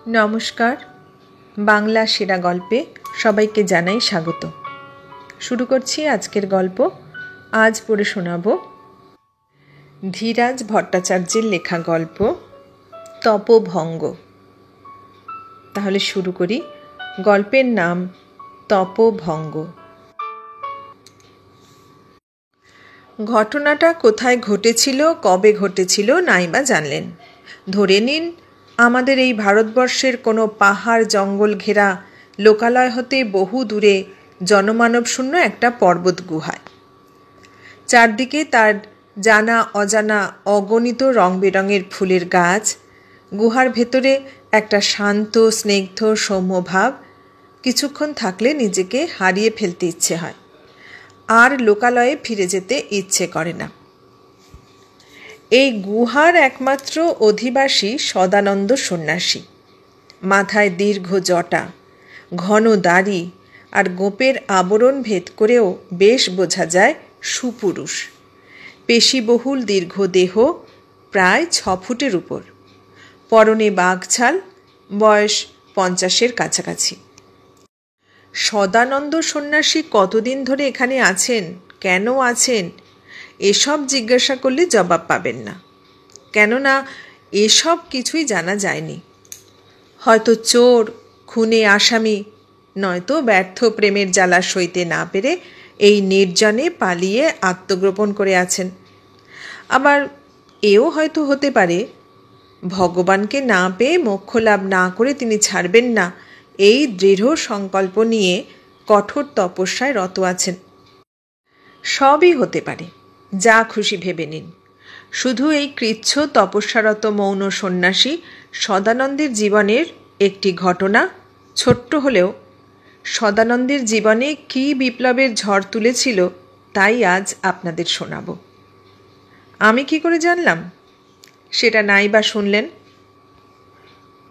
নমস্কার, বাংলা সেরা গল্পে সবাইকে জানাই স্বাগত। শুরু করছি আজকের গল্প। আজ পড়ে শোনাব ধীরাজ ভট্টাচার্যের লেখা গল্প তপভঙ্গ। তাহলে শুরু করি। গল্পের নাম তপভঙ্গ। ঘটনাটা কোথায় ঘটেছিল, কবে ঘটেছিল নাইবা জানলেন। ধরে নিন আমাদের এই ভারতবর্ষের কোনো পাহাড় জঙ্গল ঘেরা লোকালয় হতে বহু দূরে জনমানবশূন্য একটা পর্বত গুহায়। চারদিকে তার জানা অজানা অগণিত রং বেরঙের ফুলের গাছ। গুহার ভেতরে একটা শান্ত স্নিগ্ধ সৌম্য ভাব। কিছুক্ষণ থাকলে নিজেকে হারিয়ে ফেলতে ইচ্ছে হয়, আর লোকালয়ে ফিরে যেতে ইচ্ছে করে না। এই গুহার একমাত্র অধিবাসী সদানন্দ সন্ন্যাসী। মাথায় দীর্ঘ জটা, ঘন দাড়ি আর গোপের আবরণ ভেদ করেও বেশ বোঝা যায় সুপুরুষ। পেশিবহুল দীর্ঘ দেহ, প্রায় 6 ফুটের উপর। পরনে বাঘছাল, বয়স 50-এর কাছাকাছি। সদানন্দ সন্ন্যাসী কতদিন ধরে এখানে আছেন, কেন আছেন, এসব জিজ্ঞাসা করলে জবাব পাবেন না, কেননা এসব কিছুই জানা যায়নি। হয়তো চোর, খুনে আসামি, নয়তো ব্যর্থ প্রেমের জ্বালা সইতে না পেরে এই নির্জনে পালিয়ে আত্মগোপন করে আছেন। আবার এও হয়তো হতে পারে ভগবানকে না পেয়ে মোক্ষ লাভ না করে তিনি ছাড়বেন না, এই দৃঢ় সংকল্প নিয়ে কঠোর তপস্যায় রত আছেন। সবই হতে পারে, যা খুশি ভেবে নিন। শুধু এই কৃচ্ছ তপস্যারত মৌন সন্ন্যাসী সদানন্দের জীবনের একটি ঘটনা, ছোট্ট হলেও সদানন্দের জীবনে কী বিপ্লবের ঝড় তুলেছিল তাই আজ আপনাদের শোনাব। আমি কি করে জানলাম সেটা নাই বা শুনলেন।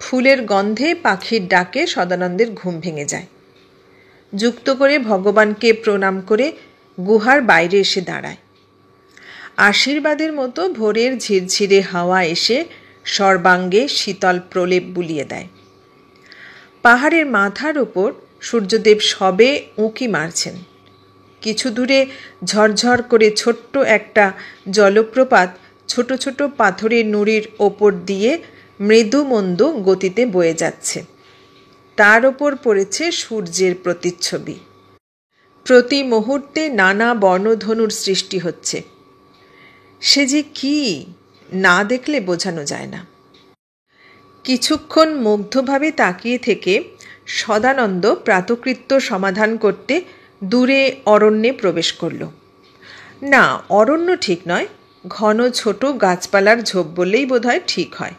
ফুলের গন্ধে, পাখির ডাকে সদানন্দের ঘুম ভেঙে যায়। যুক্ত করে ভগবানকে প্রণাম করে গুহার বাইরে এসে দাঁড়ায়। আশীর্বাদের মতো ভোরের ঝিরঝিরে হাওয়া এসে সর্বাঙ্গে শীতল প্রলেপ বুলিয়ে দেয়। পাহাড়ের মাথার ওপর সূর্যদেব সবে উঁকি মারছেন। কিছু দূরে ঝরঝর করে ছোট্ট একটা জলপ্রপাত ছোট ছোট পাথরের নুড়ির ওপর দিয়ে মৃদু মন্দ গতিতে বয়ে যাচ্ছে। তার ওপর পড়েছে সূর্যের প্রতিচ্ছবি। প্রতি মুহূর্তে নানা বর্ণধনুর সৃষ্টি হচ্ছে। সে যে কি, না দেখলে বোঝানো যায় না। কিছুক্ষণ মুগ্ধভাবে তাকিয়ে থেকে সদানন্দ প্রাতকৃত্য সমাধান করতে দূরে অরণ্যে প্রবেশ করল। না, অরণ্য ঠিক নয়, ঘন ছোট গাছপালার ঝোপ বললেই বোধহয় ঠিক হয়।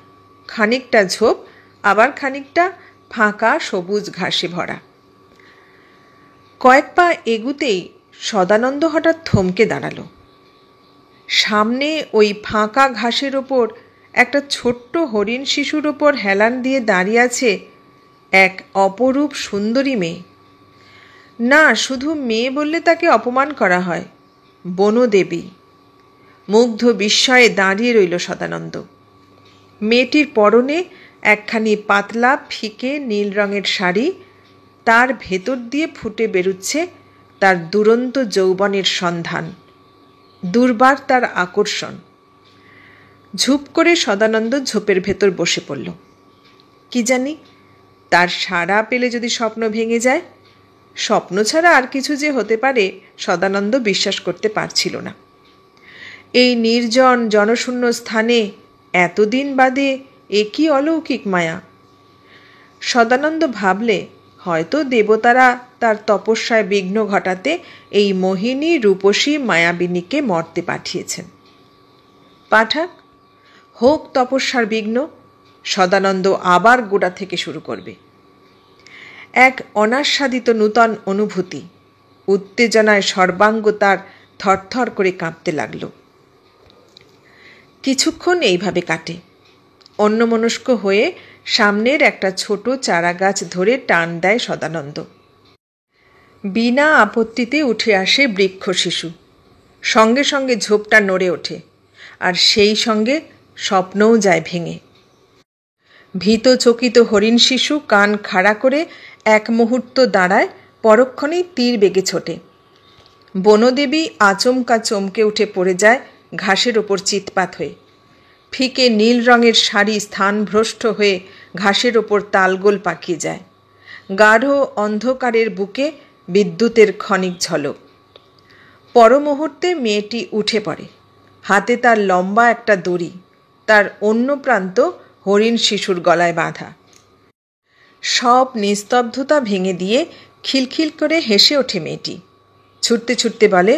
খানিকটা ঝোপ, আবার খানিকটা ফাঁকা সবুজ ঘাসে ভরা। কয়েক পা এগুতেই সদানন্দ হঠাৎ থমকে দাঁড়ালো। সামনে ওই ফাঁকা ঘাসের ওপর একটা ছোট্ট হরিণ শিশুর ওপর হেলান দিয়ে দাঁড়িয়ে আছে এক অপরূপ সুন্দরী মেয়ে। না, শুধু মেয়ে বললে তাকে অপমান করা হয়, বনদেবী। মুগ্ধ বিস্ময়ে দাঁড়িয়ে রইল সদানন্দ। মেয়েটির পরনে একখানি পাতলা ফিকে নীল রঙের শাড়ি, তার ভেতর দিয়ে ফুটে বেরুচ্ছে তার দুরন্ত যৌবনের সন্ধান, দুর্বার তার আকর্ষণ। ঝুপ করে সদানন্দ ঝোপের ভেতর বসে পড়ল। কি জানি, তার সাড়া পেলে যদি স্বপ্ন ভেঙে যায়। স্বপ্ন ছাড়া আর কিছু যে হতে পারে সদানন্দ বিশ্বাস করতে পারছিল না। এই নির্জন জনশূন্য স্থানে এতদিন বাদে এ কি অলৌকিক মায়া। সদানন্দ ভাবলে হয়তো দেবতারা তার তপস্যায় বিঘ্ন ঘটাতে এই মোহিনী রূপসী মায়াবিনীকে মর্তে পাঠিয়েছেন। পাঠাক, হোক তপস্যার বিঘ্ন, সদানন্দ আবার গোড়া থেকে শুরু করবে। এক অনাস্বাদিত নূতন অনুভূতি, উত্তেজনায় সর্বাঙ্গ তার থরথর করে কাঁপতে লাগল। কিছুক্ষণ এইভাবে কাটে। অন্যমনস্ক হয়ে সামনের একটা ছোট চারা গাছ ধরে টান দেয় সদানন্দ। বিনা আপত্তিতে উঠে আসে বৃক্ষ শিশু। সঙ্গে সঙ্গে ঝোপটা নড়ে ওঠে, আর সেই সঙ্গে স্বপ্নও যায় ভেঙে। ভীত চকিত হরিণ শিশু কান খাড়া করে এক মুহূর্ত দাঁড়ায়, পরক্ষণেই তীর বেগে ছোটে। বনদেবী আচমকা চমকে উঠে পড়ে যায় ঘাসের ওপর চিৎপাত হয়ে। ফিকে নীল রঙের শাড়ি স্থানভ্রষ্ট হয়ে ঘাসের ওপর তালগোল পাকিয়ে যায়। গাঢ় অন্ধকারের বুকে বিদ্যুতের ক্ষণিক ঝলক। পর মুহূর্তে মেয়েটি উঠে পড়ে। হাতে তার লম্বা একটা দড়ি, তার অন্য প্রান্ত হরিণ শিশুর গলায় বাঁধা। সব নিস্তব্ধতা ভেঙে দিয়ে খিলখিল করে হেসে ওঠে মেয়েটি। ছুটতে ছুটতে বলে,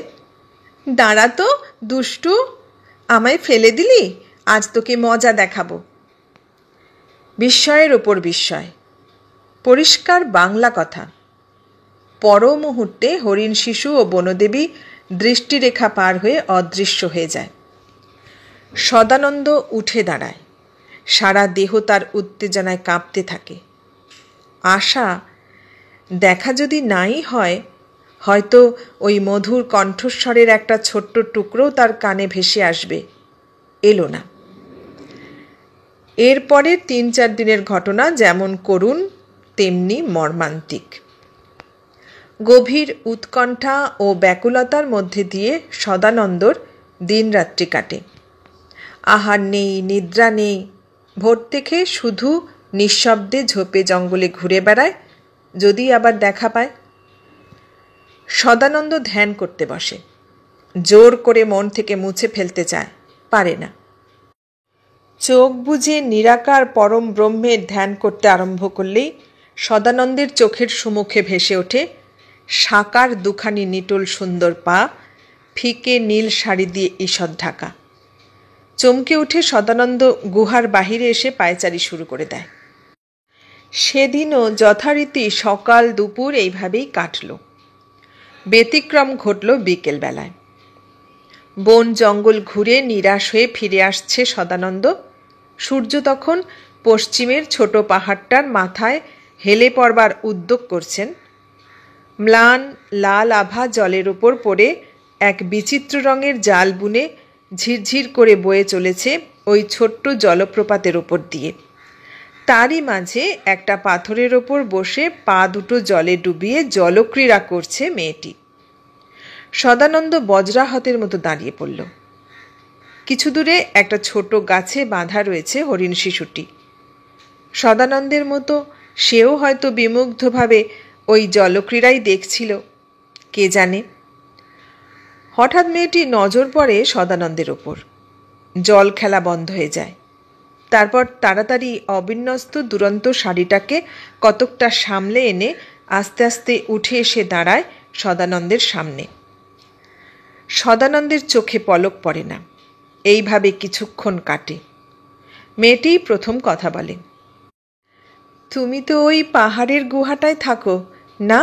দাঁড়া তো দুষ্টু, আমায় ফেলে দিলি, আজ তোকে মজা দেখাবো। বিস্ময়ের ওপর বিস্ময়, পরিষ্কার বাংলা কথা। পর মুহূর্তে হরিণ শিশু ও বনদেবী দৃষ্টিরেখা পার হয়ে অদৃশ্য হয়ে যায়। সদানন্দ উঠে দাঁড়ায়। সারা দেহ তার উত্তেজনায় কাঁপতে থাকে। আশা, দেখা যদি নাই হয়, হয়তো ওই মধুর কণ্ঠস্বরের একটা ছোট্ট টুকরো তার কানে ভেসে আসবে। এলো না। এরপরের ৩-৪ দিনের ঘটনা যেমন করুণ তেমনি মর্মান্তিক। গভীর উৎকণ্ঠা ও ব্যাকুলতার মধ্যে দিয়ে সদানন্দর দিনরাত্রি কাটে। আহার নেই, নিদ্রা নেই। ভোর থেকে শুধু নিঃশব্দে ঝোপে জঙ্গলে ঘুরে বেড়ায়, যদি আবার দেখা পায়। সদানন্দ ধ্যান করতে বসে। জোর করে মন থেকে মুছে ফেলতে চায়, পারে না। চোখ বুজে নিরাকার পরম ব্রহ্মের ধ্যান করতে আরম্ভ করলেই সদানন্দের চোখের সম্মুখে ভেসে ওঠে সাকার দুখানি নিটোল সুন্দর পা, ফিকে নীল শাড়ি দিয়ে ঈষৎ ঢাকা। চমকে উঠে সদানন্দ গুহার বাহিরে এসে পায়চারি শুরু করে দেয়। সেদিনও যথারীতি সকাল দুপুর এইভাবেই কাটল। ব্যতিক্রম ঘটল বিকেলবেলায়। বন জঙ্গল ঘুরে নিরাশ হয়ে ফিরে আসছে সদানন্দ। সূর্য তখন পশ্চিমের ছোট পাহাড়টার মাথায় হেলে পড়বার উদ্যোগ করছেন। ম্লান লাল আভা জলের ওপর পড়ে এক বিচিত্র রঙের জাল বুনে ঝিরঝির করে বয়ে চলেছে ওই ছোট্ট জলপ্রপাতের ওপর দিয়ে। তারই মাঝে একটা পাথরের ওপর বসে পা দুটো জলে ডুবিয়ে জলক্রীড়া করছে মেয়েটি। সদানন্দ বজ্রাহতের মতো দাঁড়িয়ে পড়ল। কিছু দূরে একটা ছোট গাছে বাঁধা রয়েছে হরিণ শিশুটি। সদানন্দের মতো সেও হয়তো বিমুগ্ধভাবে ওই জলক্রীড়াই দেখছিল, কে জানে। হঠাৎ মেয়েটি নজর পড়ে সদানন্দের ওপর। জল খেলা বন্ধ হয়ে যায়। তারপর তাড়াতাড়ি অবিন্যস্ত দুরন্ত শাড়িটাকে কতকটা সামলে এনে আস্তে আস্তে উঠে এসে দাঁড়ায় সদানন্দের সামনে। সদানন্দের চোখে পলক পড়ে না। এইভাবে কিছুক্ষণ কাটে। মেয়েটিই প্রথম কথা বলে, তুমি তো ওই পাহাড়ের গুহাটায় থাকো না?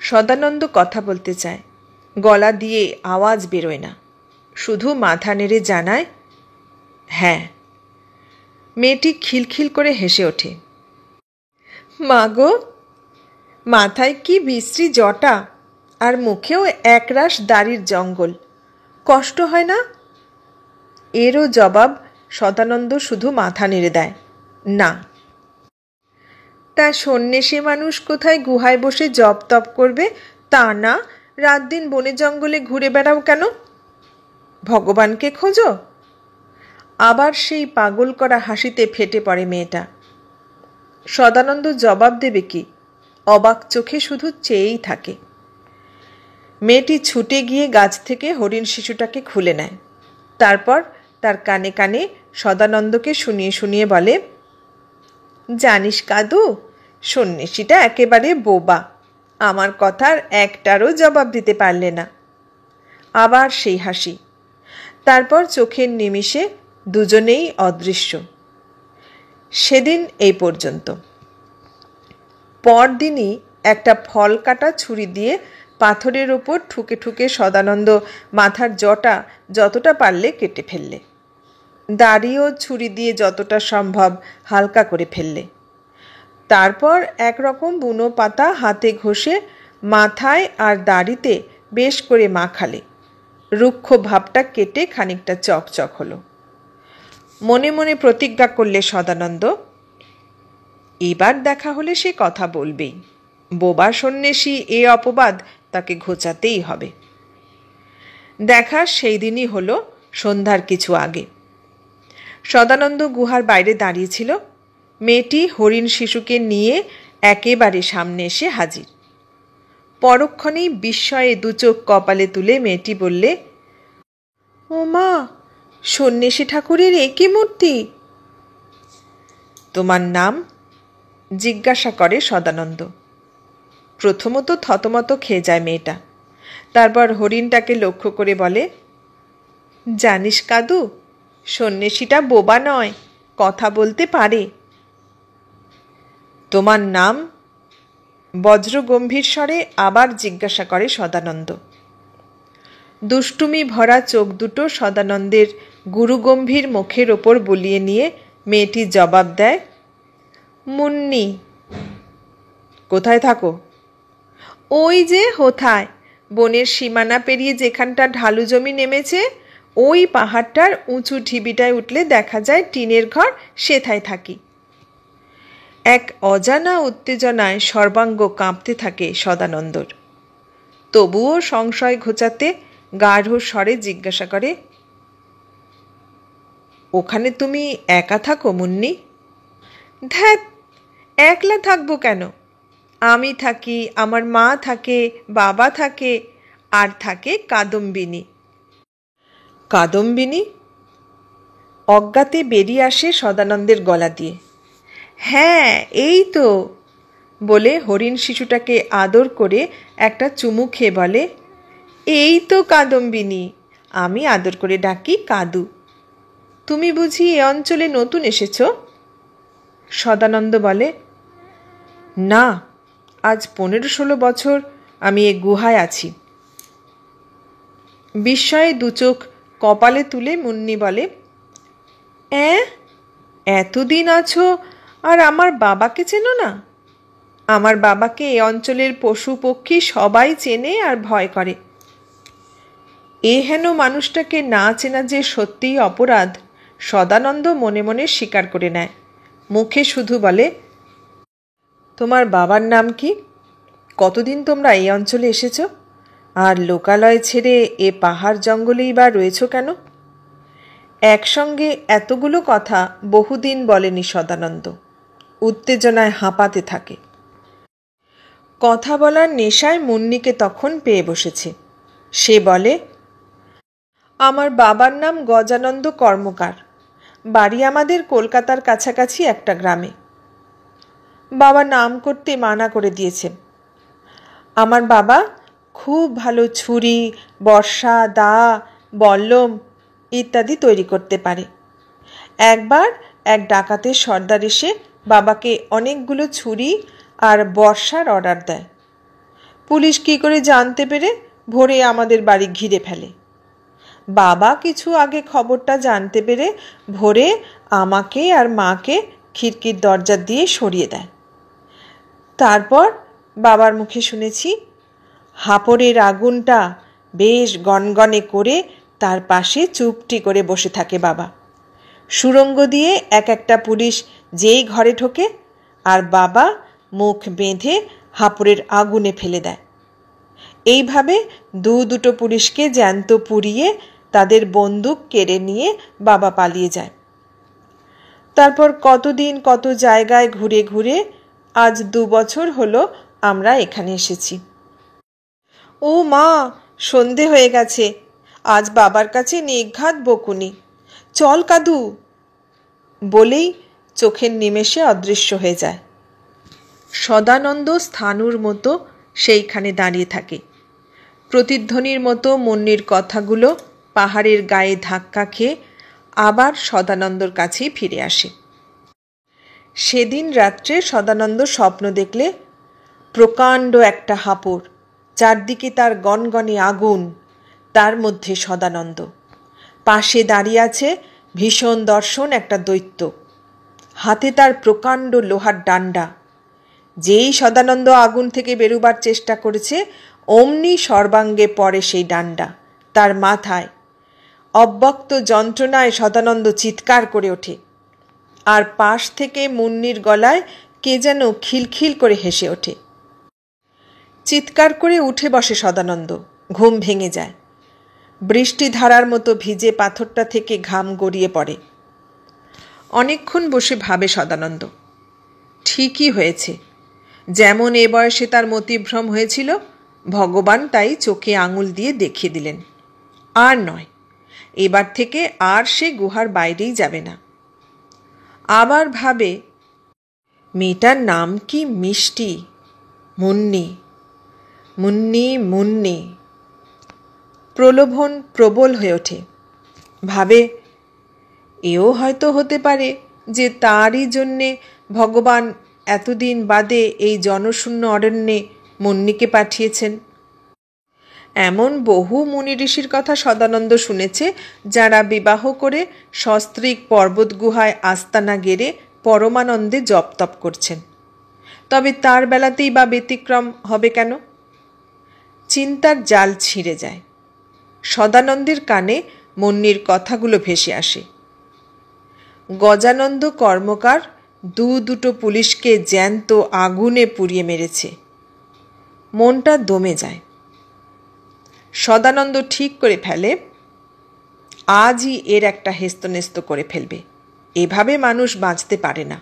সদানন্দ কথা বলতে চায়, গলা দিয়ে আওয়াজ বেরোয় না, শুধু মাথা নেড়ে জানায়, হ্যাঁ। মেয়েটি খিলখিল করে হেসে ওঠে। মা গো, মাথায় কি বিশ্রী জটা, আর মুখেও একরাশ দাড়ির জঙ্গল, কষ্ট হয় না? এরও জবাব সদানন্দ শুধু মাথা নেড়ে দেয়, না। তা সন্ন্যাসী মানুষ কোথায় গুহায় বসে জপ তপ করবে তা না, রাত দিন বনে জঙ্গলে ঘুরে বেড়াও কেন? ভগবানকে খোঁজো? আবার সেই পাগল করা হাসিতে ফেটে পড়ে মেয়েটা। সদানন্দ জবাব দেবে কি? অবাক চোখে শুধু চেয়েই থাকে। মেয়েটি ছুটে গিয়ে গাছ থেকে হরিণ শিশুটাকে খুলে নেয়। তারপর তার কানে কানে সদানন্দকে শুনিয়ে শুনিয়ে বলে, জানিস কাদু, সন্ন্যাসীটা একেবারে বোবা, আমার কথার একটারও জবাব দিতে পারলে না। আবার সেই হাসি। তারপর চোখের নিমিষে দুজনেই অদৃশ্য। সেদিন এই পর্যন্ত। পরদিনই একটা ফল কাটা ছুরি দিয়ে পাথরের ওপর ঠুকে ঠুকে সদানন্দ মাথার জটা যতটা পারলে কেটে ফেললে। দাড়িও ছুরি দিয়ে যতটা সম্ভব হালকা করে ফেললে। তারপর একরকম বুনো পাতা হাতে ঘষে মাথায় আর দাড়িতে বেশ করে মাখালে। রুক্ষ ভাবটা কেটে খানিকটা চকচক হলো। মনে মনে প্রতিজ্ঞা করলে সদানন্দ, এবার দেখা হলে সে কথা বলবেই। বোবা সন্ন্যাসী এ অপবাদ তাকে ঘোচাতেই হবে। দেখা সেই দিনই হলো সন্ধ্যার কিছু আগে। সদানন্দ গুহার বাইরে দাঁড়িয়েছিল। মেয়েটি হরিণ শিশুকে নিয়ে একেবারে সামনে এসে হাজির। পরক্ষণেই বিস্ময়ে দুচোখ কপালে তুলে মেয়েটি বললে, ও মা, সন্ন্যাসী ঠাকুরের একই মূর্তি! তোমার নাম? জিজ্ঞাসা করে সদানন্দ। প্রথমত থতমত খেয়ে যায় মেয়েটা। তারপর হরিণটাকে লক্ষ্য করে বলে, জানিস কাদু, সন্ন্যাসীটা বোবা নয়, কথা বলতে পারে। তোমার নাম? বজ্রগম্ভীর স্বরে আবার জিজ্ঞাসা করে সদানন্দ। দুষ্টুমি ভরা চোখ দুটো সদানন্দের গুরুগম্ভীর মুখের ওপর বুলিয়ে নিয়ে মেয়েটি জবাব দেয়, মুন্নি। কোথায় থাকো? ওই যে হোথায়, বনের সীমানা পেরিয়ে যেখানটা ঢালু জমি নেমেছে, ওই পাহাড়টার উঁচু ঢিবিটায় উঠলে দেখা যায় টিনের ঘর, সেথায় থাকি। এক অজানা উত্তেজনায় সর্বাঙ্গ কাঁপতে থাকে সদানন্দর। তবুও সংশয় ঘোচাতে গাঢ় স্বরে জিজ্ঞাসা করে, ওখানে তুমি একা থাকো মুন্নি? ধ্যাত, একলা থাকবো কেন? আমি থাকি, আমার মা থাকে, বাবা থাকে, আর থাকে কাদম্বিনী। কাদম্বিনী? অজ্ঞাতে বেরিয়ে আসে সদানন্দের গলা দিয়ে। হ্যাঁ, এই তো, বলে হরিণ শিশুটাকে আদর করে একটা চুমু খেয়ে বলে, এই তো কাদম্বিনী, আমি আদর করে ডাকি কাদু। তুমি বুঝি এ অঞ্চলে নতুন এসেছ? সদানন্দ বলে, না, আজ 15-16 বছর আমি এ গুহায় আছি। বিস্ময়ে দুচোখ কপালে তুলে মুন্নি বলে, এতদিন আছো আর আমার বাবাকে চেনো না? আমার বাবাকে এ অঞ্চলের পশু পক্ষী সবাই চেনে আর ভয় করে। এ হেন মানুষটাকে না চেনা যে সত্যিই অপরাধ, সদানন্দ মনে মনে স্বীকার করে নেয়। মুখে শুধু বলে, তোমার বাবার নাম কি? কতদিন তোমরা এই অঞ্চলে এসেছ? আর লোকালয় ছেড়ে এ পাহাড় জঙ্গলেই বা রয়েছ কেন? একসঙ্গে এতগুলো কথা বহুদিন বলেনি সদানন্দ। উত্তেজনায় হাঁপাতে থাকে। কথা বলার নেশায় মুন্নিকে তখন পেয়ে বসেছে। সে বলে, আমার বাবার নাম গজানন্দ কর্মকার। বাড়ি আমাদের কলকাতার কাছাকাছি একটা গ্রামে। বাবা নাম করতে মানা করে দিয়েছেন। আমার বাবা খুব ভালো ছুরি, বর্শা, দা, বল্লম ইত্যাদি তৈরি করতে পারে। একবার এক ডাকাতের সর্দার এসে বাবাকে অনেকগুলো ছুরি আর বর্শার অর্ডার দেয়। পুলিশ কী করে জানতে পেরে ভোরে আমাদের বাড়ি ঘিরে ফেলে। বাবা কিছু আগে খবরটা জানতে পেরে ভোরে আমাকে আর মাকে খিড়কির দরজা দিয়ে সরিয়ে দেয়। তারপর বাবার মুখে শুনেছি, হাঁপড়ের আগুনটা বেশ গনগনে করে তার পাশে চুপটি করে বসে থাকে বাবা। সুড়ঙ্গ দিয়ে এক একটা পুলিশ যেই ঘরে ঢোকে আর বাবা মুখ বেঁধে হাঁপড়ের আগুনে ফেলে দেয়। এইভাবে দুটো পুলিশকে জ্যান্ত পুড়িয়ে তাদের বন্দুক কেড়ে নিয়ে বাবা পালিয়ে যায়। তারপর কতদিন কত জায়গায় ঘুরে ঘুরে আজ 2 বছর হলো আমরা এখানে এসেছি। ও মা, সন্ধে হয়ে গেছে, আজ বাবার কাছে নিঘাত বকুনি। চল কাদু, বলেই চোখের নিমেষে অদৃশ্য হয়ে যায়। সদানন্দ স্থাণুর মতো সেইখানে দাঁড়িয়ে থাকে। প্রতিধ্বনির মতো মুন্নির কথাগুলো পাহাড়ের গায়ে ধাক্কা খেয়ে আবার সদানন্দর কাছেই ফিরে আসে। সেদিন রাত্রে সদানন্দ স্বপ্ন দেখলে প্রকাণ্ড একটা হাঁপড়, চারদিকে তার গনগনে আগুন, তার মধ্যে সদানন্দ। পাশে দাঁড়িয়ে আছে ভীষণ দর্শন একটা দৈত্য, হাতে তার প্রকাণ্ড লোহার ডান্ডা। যেই সদানন্দ আগুন থেকে বেরোবার চেষ্টা করেছে অমনি সর্বাঙ্গে পড়ে সেই ডান্ডা তার মাথায়। অব্যক্ত যন্ত্রণায় সদানন্দ চিৎকার করে ওঠে, আর পাশ থেকে মুন্নির গলায় কে যেন খিলখিল করে হেসে ওঠে। চিৎকার করে উঠে বসে সদানন্দ। ঘুম ভেঙে যায়। বৃষ্টিধারার মতো ভিজে পাথরটা থেকে ঘাম গড়িয়ে পড়ে। অনেকক্ষণ বসে ভাবে সদানন্দ। ঠিকই হয়েছে, যেমন এ বয়সে তার মতিভ্রম হয়েছিল, ভগবান তাই চোখে আঙুল দিয়ে দেখিয়ে দিলেন। আর নয়, এবার থেকে আর সে গুহার বাইরেই যাবে না। আবার ভাবে, মেয়েটার নাম কি মিষ্টি, মুন্নি, মুন্নি মুন্নি। প্রলোভন প্রবল হয়ে ওঠে। ভাবে, এও হয়তো হতে পারে যে তারই জন্যে ভগবান এতদিন বাদে এই জনশূন্য অরণ্যে মুন্নিকে পাঠিয়েছেন। এমন বহু মুনি ঋষির কথা সদানন্দ শুনেছে, যারা বিবাহ করে সস্ত্রীক পর্বত গুহায় আস্তানা গেড়ে পরমানন্দে জপতপ করছেন। তবে তার বেলাতেই বা ব্যতিক্রম হবে কেন? চিন্তার জাল ছিঁড়ে যায়। সদানন্দের কানে মুন্নির কথাগুলো ভেসে আসে। গজানন্দ কর্মকার দুটো পুলিশকে জ্যান্ত আগুনে পুড়িয়ে মেরেছে। মনটা দমে যায়। সদানন্দ ঠিক করে ফেলে, আজই এর একটা হেস্তনেস্ত করে ফেলবে। এভাবে মানুষ বাঁচতে পারে না।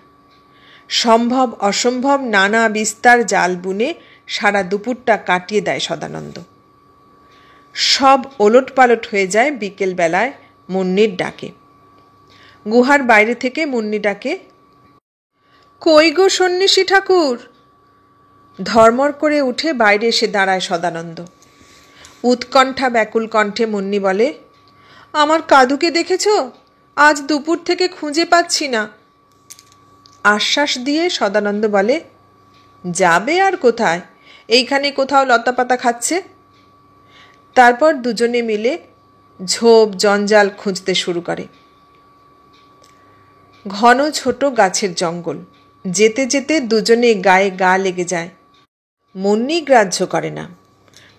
সম্ভব অসম্ভব নানা বিস্তার জাল বুনে সারা দুপুরটা কাটিয়ে দেয় সদানন্দ। সব ওলটপালট হয়ে যায় বিকেলবেলায় মুন্নির ডাকে। গুহার বাইরে থেকে মুন্নি ডাকে, কই গো সন্ন্যাসী ঠাকুর। ধর্মর করে উঠে বাইরে এসে দাঁড়ায় সদানন্দ। উৎকণ্ঠা ব্যাকুল কণ্ঠে মুন্নি বলে, আমার কাদুকে দেখেছ? আজ দুপুর থেকে খুঁজে পাচ্ছি না। আশ্বাস দিয়ে সদানন্দ বলে, যাবে আর কোথায়, এইখানে কোথাও লতাপাতা খাচ্ছে। তারপর দুজনে মিলে ঝোপ জঞ্জাল খুঁজতে শুরু করে। ঘন ছোট গাছের জঙ্গল। যেতে যেতে দুজনে গায়ে গা লেগে যায়। মুন্নি গ্রাহ্য করে না।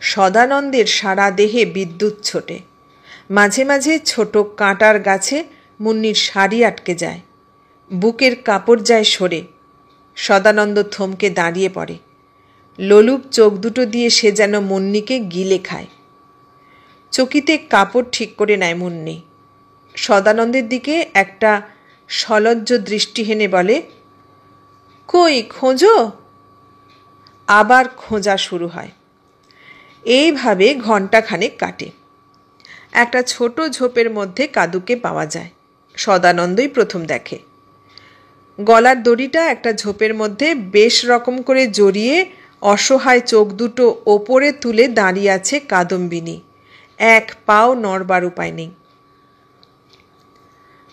সদানন্দের সারা দেহে বিদ্যুৎ ছোটে। মাঝে মাঝে ছোট কাঁটার গাছে মুন্নির শাড়ি আটকে যায়। বুকের কাপড় যায় সরে। সদানন্দ থমকে দাঁড়িয়ে পড়ে। লোলুপ চোখ দুটো দিয়ে সে যেন মুন্নিকে গিলে খায়। চকিতে কাপড় ঠিক করে নেয় মুন্নি। সদানন্দের দিকে একটা সলজ্জ দৃষ্টি হেনে বলে, কই খোঁজো? আবার খোঁজা শুরু হয়। এইভাবে ঘণ্টাখানেক কাটে। একটা ছোট ঝোপের মধ্যে কাদুকে পাওয়া যায়। সদানন্দই প্রথম দেখে। গলার দড়িটা একটা ঝোপের মধ্যে বেশ রকম করে জড়িয়ে অসহায় চোখ দুটো ওপরে তুলে দাঁড়িয়ে আছে কাদম্বিনী। এক পাও নড়বার উপায় নেই।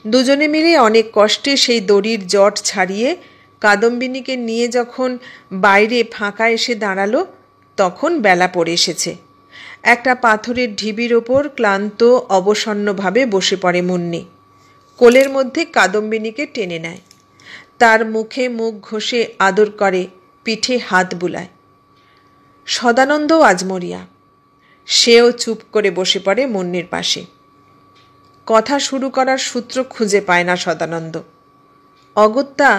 দুজনে মিলে অনেক কষ্টে সেই দড়ির জট ছাড়িয়ে কাদম্বিনীকে নিয়ে যখন বাইরে ফাঁকা এসে দাঁড়ালো, তখন বেলা পড়ে এসেছে। একটা পাথরের ঢিবির ওপর ক্লান্ত অবসন্নভাবে বসে পড়ে মুন্নি। কোলের মধ্যে কাদম্বিনীকে টেনে নেয়। তার মুখে মুখ ঘষে আদর করে, পিঠে হাত বুলায়। সদানন্দও আজমরিয়া। সেও চুপ করে বসে পড়ে মুন্নির পাশে। কথা শুরু করার সূত্র খুঁজে পায় না সদানন্দ। অগত্যা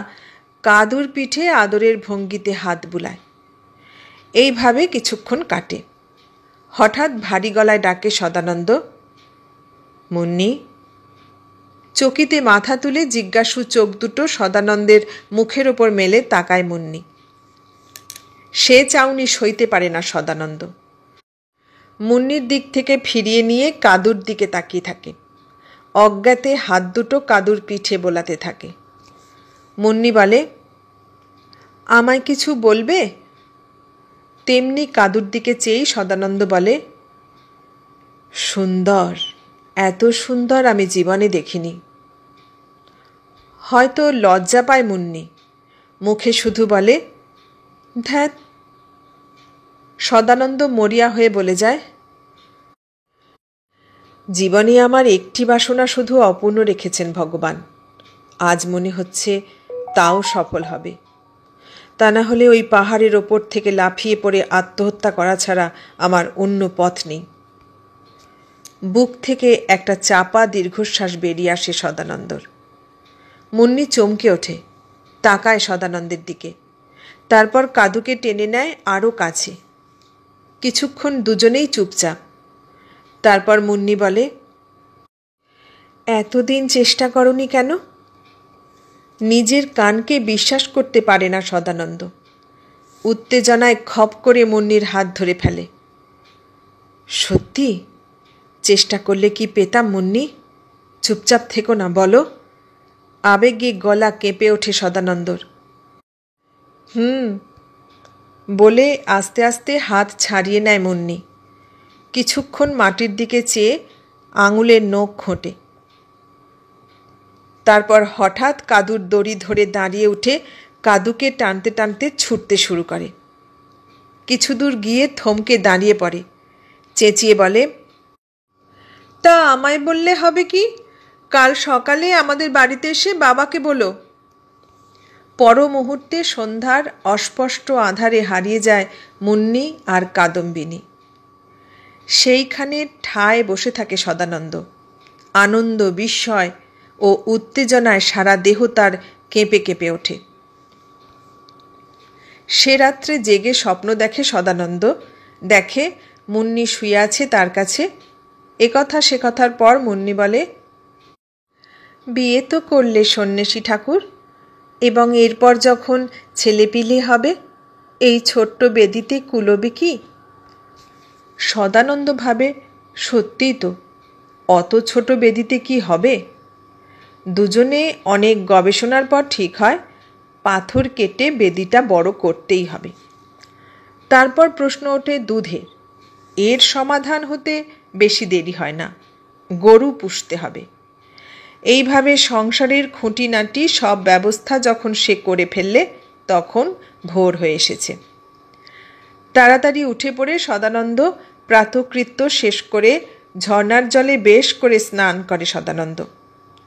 কাদুর পিঠে আদরের ভঙ্গিতে হাত বুলায়। এইভাবে কিছুক্ষণ কাটে। হঠাৎ ভারী গলায় ডাকে সদানন্দ, মুন্নি। চকিতে মাথা তুলে জিজ্ঞাসু চোখ দুটো সদানন্দের মুখের ওপর মেলে তাকায় মুন্নি। সে চাউনি সইতে পারে না সদানন্দ। মুন্নির দিক থেকে ফিরিয়ে নিয়ে কাদুর দিকে তাকিয়ে থাকে। অজ্ঞাতে হাত দুটো কাদুর পিঠে বোলাতে থাকে। মুন্নি বলে, আমায় কিছু বলবে? তেমনি কাদুর দিকে চেয়েই সদানন্দ বলে, সুন্দর, এত সুন্দর আমি জীবনে দেখিনি। হয়তো লজ্জা পায় মুন্নি। মুখে শুধু বলে, ধ্যাৎ। সদানন্দ মরিয়া হয়ে বলে যায়, জীবনে আমার একটি বাসনা শুধু অপূর্ণ রেখেছেন ভগবান। আজ মনে হচ্ছে তাও সফল হবে। তা না হলে ওই পাহাড়ের ওপর থেকে লাফিয়ে পড়ে আত্মহত্যা করা ছাড়া আমার অন্য পথ নেই। বুক থেকে একটা চাপা দীর্ঘশ্বাস বেরিয়ে আসে সদানন্দর। মুন্নি চমকে ওঠে, তাকায় সদানন্দের দিকে, তারপর কাদুকে টেনে নেয় আরও কাছে। কিছুক্ষণ দুজনেই চুপচাপ। তারপর মুন্নি বলে, এতদিন চেষ্টা করনি কেন? নিজের কানকে বিশ্বাস করতে পারে না সদানন্দ। উত্তেজনায় খপ করে মুন্নির হাত ধরে ফেলে। সত্যি? চেষ্টা করলে কি পেতাম মুন্নি? চুপচাপ থেকো না, বলো। আবেগে গলা কেঁপে ওঠে সদানন্দর। বলে আস্তে আস্তে হাত ছাড়িয়ে নেয় মুন্নি। কিছুক্ষণ মাটির দিকে চেয়ে আঙুলের নখ খোঁটে। তারপর হঠাৎ কাদুর দড়ি ধরে দাঁড়িয়ে উঠে কাদুকে টানতে টানতে ছুটতে শুরু করে। কিছু দূর গিয়ে থমকে দাঁড়িয়ে পড়ে, চেঁচিয়ে বলে, তা আমায় বললে হবে কি? কাল সকালে আমাদের বাড়িতে এসে বাবাকে বলো। পর মুহূর্তে সন্ধ্যার অস্পষ্ট আধারে হারিয়ে যায় মুন্নি আর কাদম্বিনী। সেইখানে ঠায় বসে থাকে সদানন্দ। আনন্দ, বিস্ময় ও উত্তেজনায় সারা দেহ তার কেঁপে কেঁপে ওঠে। সে রাত্রে জেগে স্বপ্ন দেখে সদানন্দ। দেখে মুন্নি শুয়ে আছে তার কাছে। একথা সে কথার পর মুন্নি বলে, বিয়ে তো করলে সন্ন্যাসী ঠাকুর, এবং এরপর যখন ছেলেপিলে হবে এই ছোট্ট বেদিতে কুলোবে কি? সদানন্দ ভাবে, সত্যিই তো, অত ছোট বেদিতে কি হবে? দুজনে অনেক গবেষণার পর ঠিক হয় পাথর কেটে বেদিটা বড় করতেই হবে। তারপর প্রশ্ন ওঠে দুধের। এর সমাধান হতে বেশি দেরি হয় না, গরু পুষতে হবে। এইভাবে সংসারের খুঁটিনাটি সব ব্যবস্থা যখন সে করে ফেললে তখন ভোর হয়ে এসেছে। তাড়াতাড়ি উঠে পড়ে সদানন্দ প্রাতকৃত্য শেষ করে ঝর্নার জলে বেশ করে স্নান করে সদানন্দ।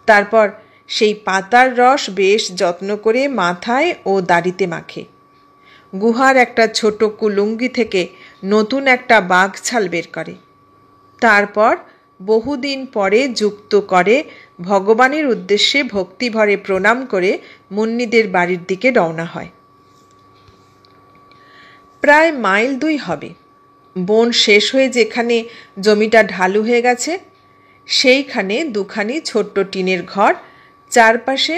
তারপর সেই পাতার রস বেশ যত্ন করে মাথায় ও দাড়িতে মাখে। গুহার একটা ছোট কুলুঙ্গি থেকে নতুন একটা বাঘ ছাল বের করে। তারপর বহুদিন পরে যুক্ত করে ভগবানের উদ্দেশ্যে ভক্তিভরে প্রণাম করে মুন্নিদের বাড়ির দিকে রওনা হয়। প্রায় মাইল 2 হবে। বন শেষ হয়ে যেখানে জমিটা ঢালু হয়ে গেছে সেইখানে দুখানি ছোট্ট টিনের ঘর, চারপাশে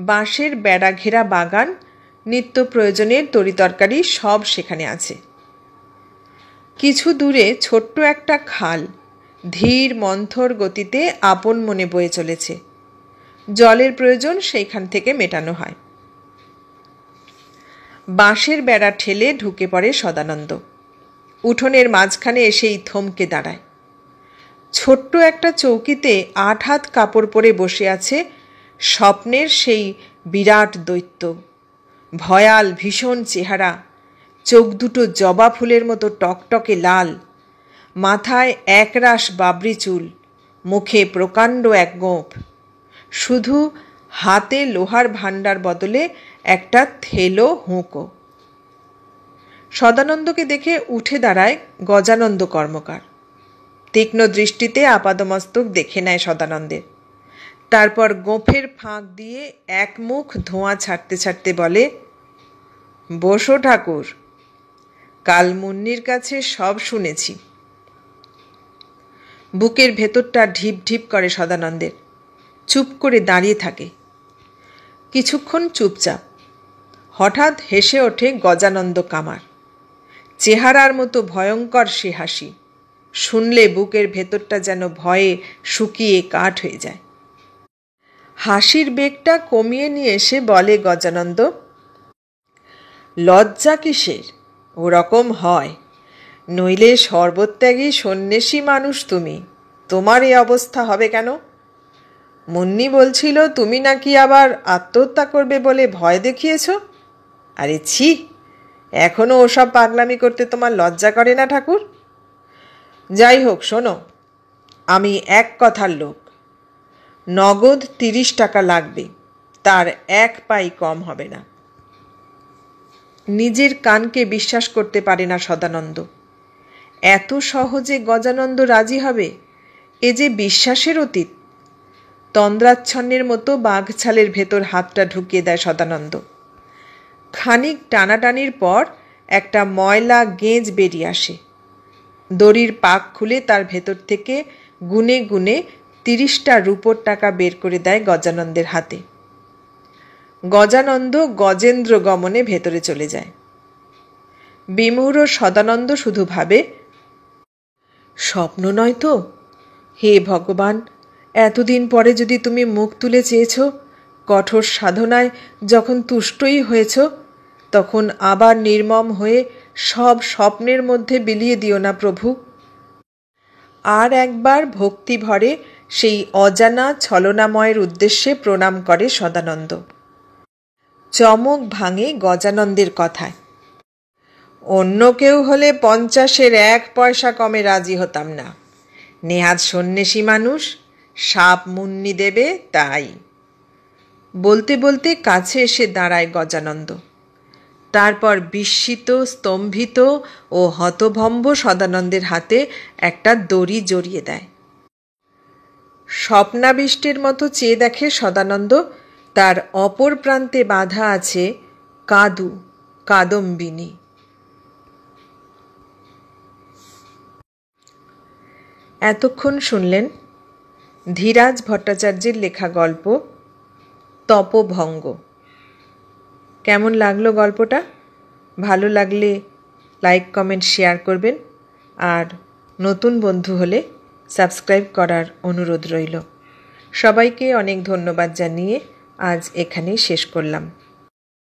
বাঁশের বেড়া ঘেরা বাগান, নিত্য প্রয়োজনের তরিতরকারি সব সেখানে আছে। কিছু দূরে ছোট্ট একটা খাল ধীর মন্থর গতিতে আপন মনে বয়ে চলেছে। জলের প্রয়োজন সেইখান থেকে মেটানো হয়। বাঁশের বেড়া ঠেলে ঢুকে পড়ে সদানন্দ। উঠোনের মাঝখানে এসেই থমকে দাঁড়ায়। ছোট্ট একটা চৌকিতে 8 হাত কাপড় পরে বসে আছে স্বপ্নের সেই বিরাট দৈত্য। ভয়াল ভীষণ চেহারা, চোখ দুটো জবা ফুলের মতো টকটকে লাল, মাথায় একরাশ বাবরি চুল, মুখে প্রকাণ্ড এক গোঁফ, শুধু হাতে লোহার ভাণ্ডার বদলে একটা থেলো হুঁকো। সদানন্দকে দেখে উঠে দাঁড়ায় গজানন্দ কর্মকার। তীক্ষ্ণ দৃষ্টিতে আপাদমস্তক দেখে নেয় সদানন্দের। তারপর গোঁফের ফাঁক দিয়ে এক মুখ ধোঁয়া ছাড়তে ছাড়তে বলে, বসো ঠাকুর, কাল মুন্নির কাছে সব শুনেছি। বুকের ভেতরটা ঢিপ ঢিপ করে সদানন্দের। চুপ করে দাঁড়িয়ে থাকে। কিছুক্ষণ চুপচাপ। হঠাৎ হেসে ওঠে গজানন্দ কামার। চেহারার মতো ভয়ঙ্কর সে হাসি। শুনলে বুকের ভেতরটা যেন ভয়ে শুকিয়ে কাঠ হয়ে যায়। হাসির বেগটা কমিয়ে নিয়ে এসে বলে গজানন্দ, লজ্জা কিসের? ওরকম হয়, নইলে সর্বত্যাগী সন্ন্যাসী মানুষ তুমি, তোমার এই অবস্থা হবে কেন? মুন্নি বলছিল তুমি নাকি আবার আত্মহত্যা করবে বলে ভয় দেখিয়েছ। আরে ছি, এখনও ওসব পাগলামি করতে তোমার লজ্জা করে না ঠাকুর? যাই হোক, শোনো, আমি এক কথার লোক। নগদ 30 টাকা লাগবে, তার 1 পাই কম হবে না। নিজের কানকে বিশ্বাস করতে পারে না সদানন্দ। এত সহজে গজানন্দ রাজি হবে? এ যে বিশ্বাসের অতীত। তন্দ্রাচ্ছন্নের মতো বাঘছালের ভেতর হাতটা ঢুকিয়ে দেয় সদানন্দ। খানিক টানাটানির পর একটা ময়লা গেঁজ বেরিয়ে আসে। দড়ির পাক খুলে তার ভেতর থেকে গুনে গুনে 30টা রূপোর টাকা বের করে দেয় গজানন্দের হাতে। গজানন্দ গজেন্দ্র গমনে ভেতরে চলে যায়। বিমূঢ় সদানন্দ শুধু ভাবে, স্বপ্ন নয় তো? হে ভগবান, এতদিন পরে যদি তুমি মুখ তুলে চেয়েছ, কঠোর সাধনায় যখন তুষ্টই হয়েছ, তখন আবার নির্মম হয়ে সব স্বপ্নের মধ্যে বিলিয়ে দিও না প্রভু। আর একবার ভক্তি ভরে সেই অজানা ছলনাময়ের উদ্দেশ্যে প্রণাম করে সদানন্দ। চমক ভাঙে গজানন্দের কথায়। অন্য কেউ হলে 50-এর 1 পয়সা কমে রাজি হতাম না। নেহাত সন্ন্যাসী মানুষ, সাপ মুন্নি দেবে তাই। বলতে বলতে কাছে এসে দাঁড়ায় গজানন্দ। তারপর বিস্মিত, স্তম্ভিত ও হতভম্ব সদানন্দের হাতে একটা দড়ি জড়িয়ে দেয়। স্বপ্নাবিষ্টের মতো চেয়ে দেখে সদানন্দ, তার অপর প্রান্তে বাঁধা আছে কাদম্বিনী। এতক্ষণ শুনলেন ধীরাজ ভট্টাচার্যের লেখা গল্প তপভঙ্গ। কেমন লাগলো গল্পটা? ভালো লাগলে লাইক, কমেন্ট, শেয়ার করবেন। আর নতুন বন্ধু হলে সাবস্ক্রাইব করার অনুরোধ রইল। সবাইকে অনেক ধন্যবাদ জানিয়ে আজ এখানেই শেষ করলাম।